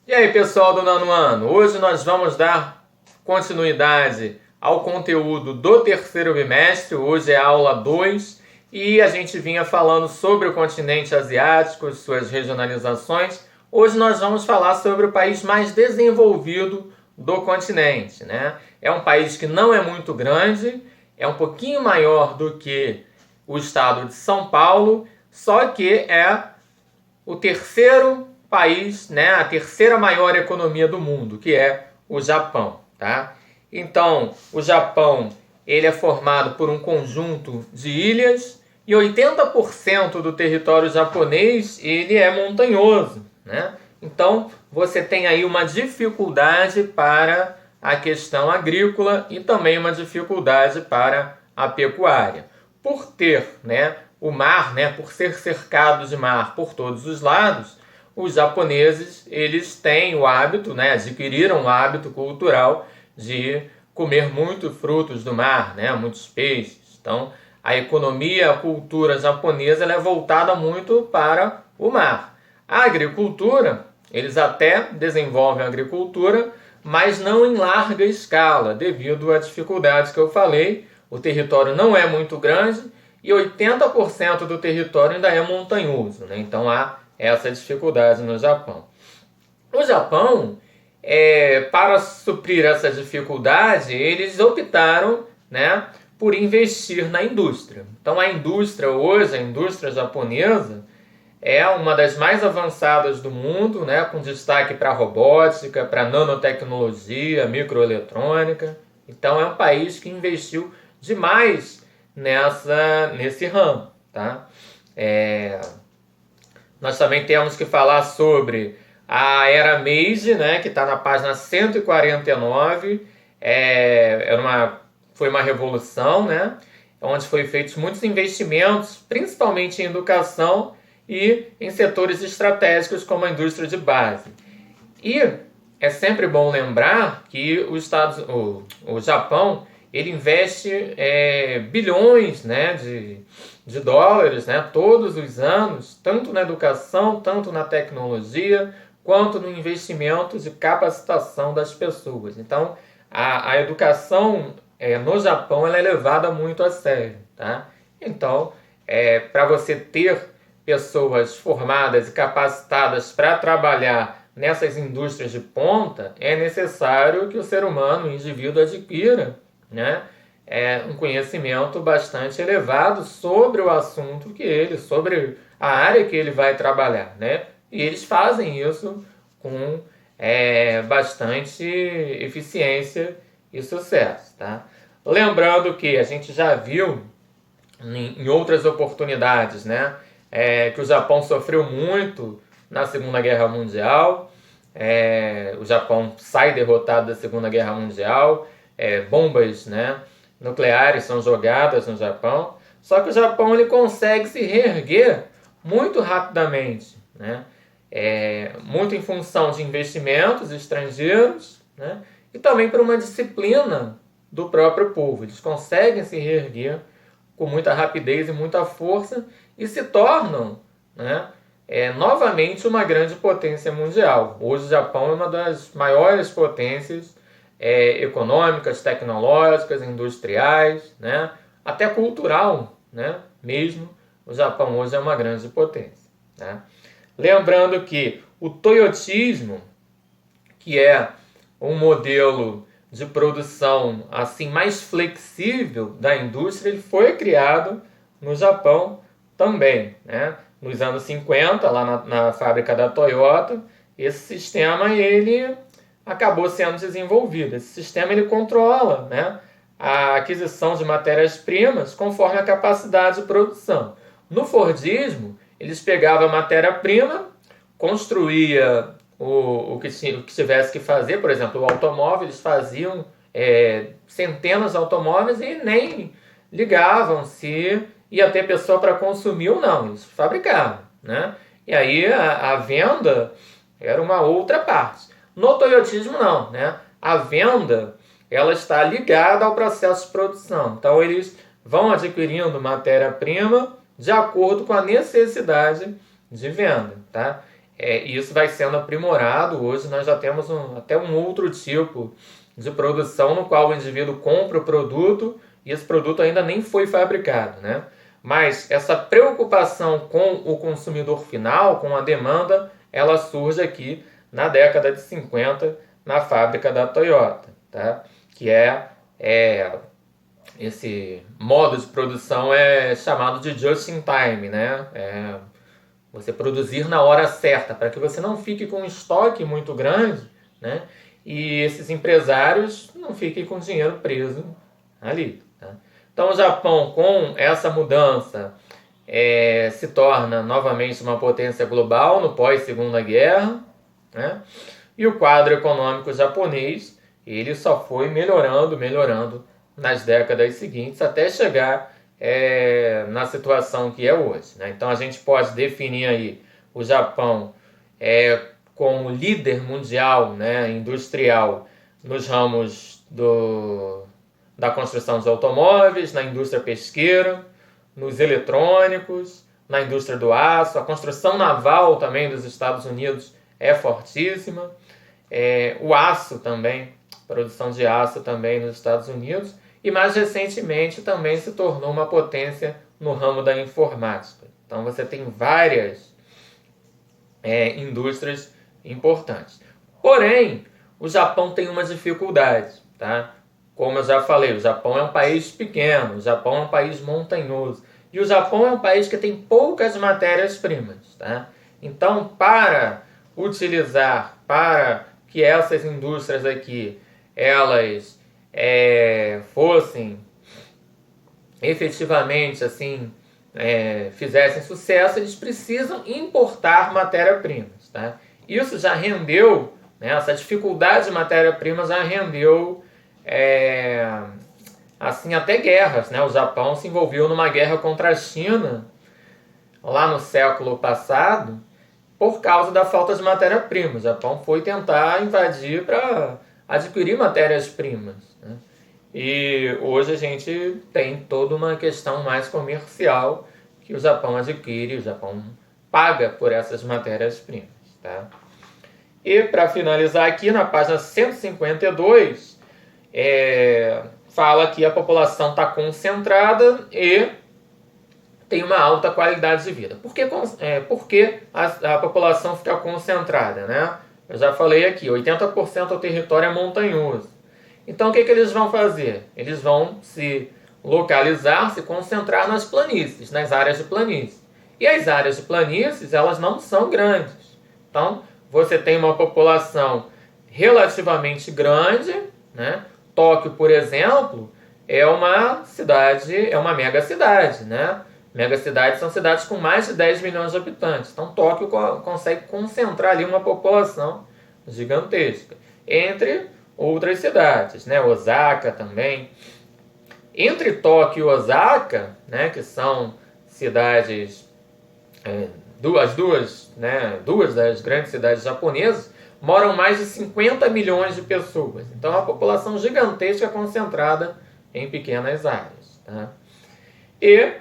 E aí, pessoal do nono ano? Hoje nós vamos dar continuidade ao conteúdo do terceiro bimestre. Hoje é a aula 2 e a gente vinha falando sobre o continente asiático, suas regionalizações. Hoje nós vamos falar sobre o país mais desenvolvido do continente, né? É um país que não é muito grande, é um pouquinho maior do que o estado de São Paulo, só que é o terceiro país, né, a terceira maior economia do mundo, que é o Japão, tá? Então, o Japão, ele é formado por um conjunto de ilhas e 80% do território japonês, ele é montanhoso, né? Então, você tem aí uma dificuldade para a questão agrícola e também uma dificuldade para a pecuária. Por ter, né, o mar, né, por ser cercado de mar por todos os lados, os japoneses, eles têm o hábito, né, adquiriram o hábito cultural de comer muitos frutos do mar, né, muitos peixes. Então, a economia, a cultura japonesa, ela é voltada muito para o mar. A agricultura, eles até desenvolvem a agricultura, mas não em larga escala, devido às dificuldades que eu falei. O território não é muito grande e 80% do território ainda é montanhoso, né? Então há essa dificuldade no Japão. O Japão, para suprir essa dificuldade, eles optaram, né, por investir na indústria. Então a indústria hoje, a indústria japonesa, é uma das mais avançadas do mundo, né, com destaque para robótica, para nanotecnologia, microeletrônica. Então é um país que investiu demais nesse ramo, tá? Nós também temos que falar sobre a Era Meiji, né, que está na página 149. Foi uma revolução, né, onde foi feitos muitos investimentos, principalmente em educação e em setores estratégicos como a indústria de base. E é sempre bom lembrar que o Japão, ele investe bilhões, né, de dólares, né, todos os anos, tanto na educação, tanto na tecnologia, quanto no investimento de capacitação das pessoas. Então, a educação no Japão ela é levada muito a sério, tá? Então, para você ter pessoas formadas e capacitadas para trabalhar nessas indústrias de ponta, é necessário que o ser humano, o indivíduo, adquira, né, um conhecimento bastante elevado sobre o assunto sobre a área que ele vai trabalhar, né? E eles fazem isso com bastante eficiência e sucesso, tá? Lembrando que a gente já viu em outras oportunidades, né, que o Japão sofreu muito na Segunda Guerra Mundial. O Japão sai derrotado da Segunda Guerra Mundial, bombas, né, nucleares são jogadas no Japão, só que o Japão ele consegue se reerguer muito rapidamente, né? Muito em função de investimentos estrangeiros, né? E também por uma disciplina do próprio povo. Eles conseguem se reerguer com muita rapidez e muita força e se tornam, né, novamente uma grande potência mundial. Hoje o Japão é uma das maiores potências econômicas, tecnológicas, industriais, né, até cultural, né, mesmo. O Japão hoje é uma grande potência, né? Lembrando que o toyotismo, que é um modelo de produção assim mais flexível da indústria, ele foi criado no Japão também, né? Nos anos 50, lá na fábrica da Toyota, esse sistema ele acabou sendo desenvolvido. Esse sistema ele controla, né, a aquisição de matérias-primas conforme a capacidade de produção. No Fordismo, eles pegavam a matéria-prima, construía o que tivesse que fazer, por exemplo, o automóvel, eles faziam centenas de automóveis e nem ligavam se ia ter pessoa para consumir ou não, eles fabricavam, né? E aí a venda era uma outra parte. No toyotismo não, né? A venda ela está ligada ao processo de produção, então eles vão adquirindo matéria-prima de acordo com a necessidade de venda, tá? E isso vai sendo aprimorado. Hoje nós já temos até um outro tipo de produção no qual o indivíduo compra o produto e esse produto ainda nem foi fabricado, né? Mas essa preocupação com o consumidor final, com a demanda, ela surge aqui na década de 50 na fábrica da Toyota, tá? Que esse modo de produção é chamado de just in time, né? Você produzir na hora certa, para que você não fique com um estoque muito grande, né? E esses empresários não fiquem com o dinheiro preso ali. Tá? Então o Japão, com essa mudança, se torna novamente uma potência global no pós-Segunda Guerra, né? E o quadro econômico japonês, ele só foi melhorando nas décadas seguintes até chegar na situação que é hoje, né? Então a gente pode definir aí o Japão como líder mundial, né, industrial nos ramos da construção de automóveis, na indústria pesqueira, nos eletrônicos, na indústria do aço. A construção naval também dos Estados Unidos é fortíssima. O aço também, produção de aço também nos Estados Unidos. E mais recentemente também se tornou uma potência no ramo da informática. Então você tem várias indústrias importantes. Porém, o Japão tem uma dificuldade, tá? Como eu já falei, o Japão é um país pequeno, o Japão é um país montanhoso. E o Japão é um país que tem poucas matérias-primas, tá? Então, para que essas indústrias aqui, elas fossem efetivamente assim, fizessem sucesso, eles precisam importar matéria-primas, tá? Isso já rendeu, né, essa dificuldade de matéria-prima já rendeu assim, até guerras, né? O Japão se envolveu numa guerra contra a China lá no século passado por causa da falta de matéria-prima. O Japão foi tentar invadir para adquirir matérias-primas, né? E hoje a gente tem toda uma questão mais comercial que o Japão adquire, o Japão paga por essas matérias-primas, tá? E para finalizar aqui, na página 152, fala que a população está concentrada e tem uma alta qualidade de vida. Por que a população fica concentrada, né? Eu já falei aqui, 80% do território é montanhoso. Então o que eles vão fazer? Eles vão se localizar, se concentrar nas planícies, nas áreas de planície. E as áreas de planícies, elas não são grandes. Então, você tem uma população relativamente grande, né? Tóquio, por exemplo, é uma megacidade, né? Megacidades são cidades com mais de 10 milhões de habitantes. Então, Tóquio consegue concentrar ali uma população gigantesca. Entre outras cidades, né? Osaka também. Entre Tóquio e Osaka, né, que são cidades, duas das grandes cidades japonesas, moram mais de 50 milhões de pessoas. Então é uma população gigantesca concentrada em pequenas áreas. Tá? E,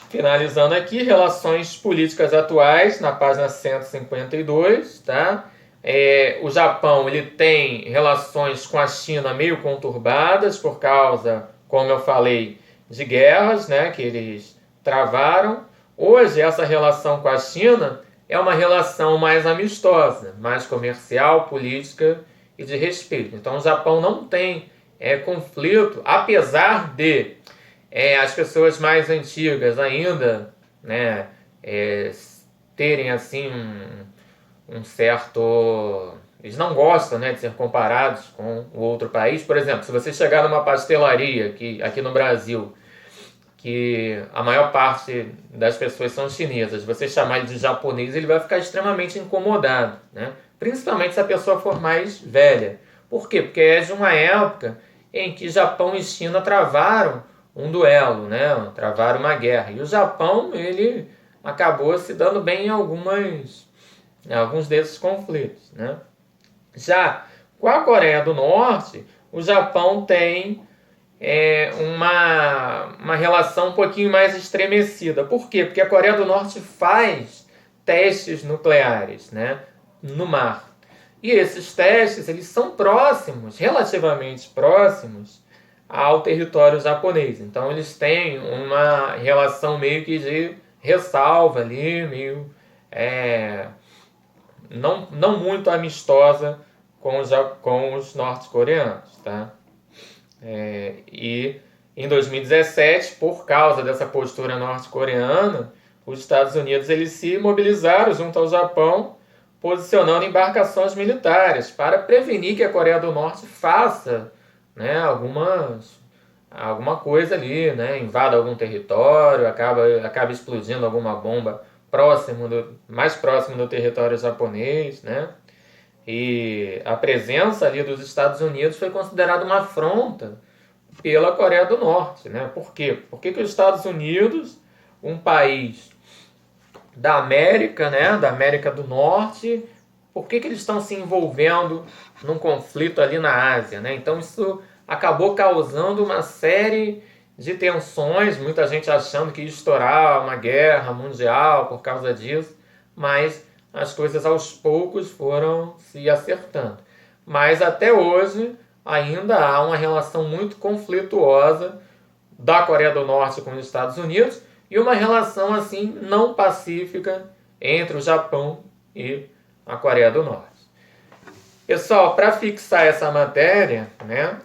finalizando aqui, relações políticas atuais, na página 152, tá? O Japão ele tem relações com a China meio conturbadas por causa, como eu falei, de guerras, né, que eles travaram. Hoje essa relação com a China é uma relação mais amistosa, mais comercial, política e de respeito. Então o Japão não tem conflito, apesar de as pessoas mais antigas ainda, né, terem assim um certo... Eles não gostam, né, de ser comparados com o outro país. Por exemplo, se você chegar numa pastelaria aqui no Brasil, que a maior parte das pessoas são chinesas, você chamar ele de japonês, ele vai ficar extremamente incomodado, né? Principalmente se a pessoa for mais velha. Por quê? Porque é de uma época em que Japão e China travaram um duelo, né? Travaram uma guerra. E o Japão, ele acabou se dando bem em alguns desses conflitos, né? Já com a Coreia do Norte, o Japão tem uma relação um pouquinho mais estremecida. Por quê? Porque a Coreia do Norte faz testes nucleares, né, no mar. E esses testes, eles são próximos, relativamente próximos, ao território japonês. Então eles têm uma relação meio que de ressalva ali, meio não muito amistosa com os norte-coreanos, tá? E em 2017, por causa dessa postura norte-coreana, os Estados Unidos eles se mobilizaram junto ao Japão, posicionando embarcações militares para prevenir que a Coreia do Norte faça, né, alguma coisa ali, né, invada algum território, acaba explodindo alguma bomba mais próximo do território japonês, né? E a presença ali dos Estados Unidos foi considerada uma afronta pela Coreia do Norte, né? Por quê? Porque que os Estados Unidos, um país da América, né, da América do Norte, por que eles estão se envolvendo num conflito ali na Ásia, né? Então isso acabou causando uma série de tensões, muita gente achando que ia estourar uma guerra mundial por causa disso, mas as coisas aos poucos foram se acertando. Mas até hoje ainda há uma relação muito conflituosa da Coreia do Norte com os Estados Unidos e uma relação assim não pacífica entre o Japão e a Coreia do Norte. Pessoal, para fixar essa matéria, né,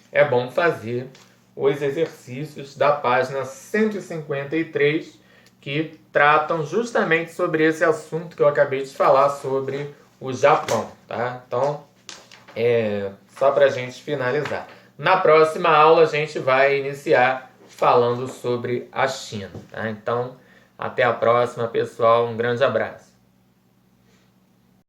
é bom fazer os exercícios da página 153, que tratam justamente sobre esse assunto que eu acabei de falar sobre o Japão, tá? Então, só para a gente finalizar. Na próxima aula a gente vai iniciar falando sobre a China, tá? Então, até a próxima, pessoal. Um grande abraço.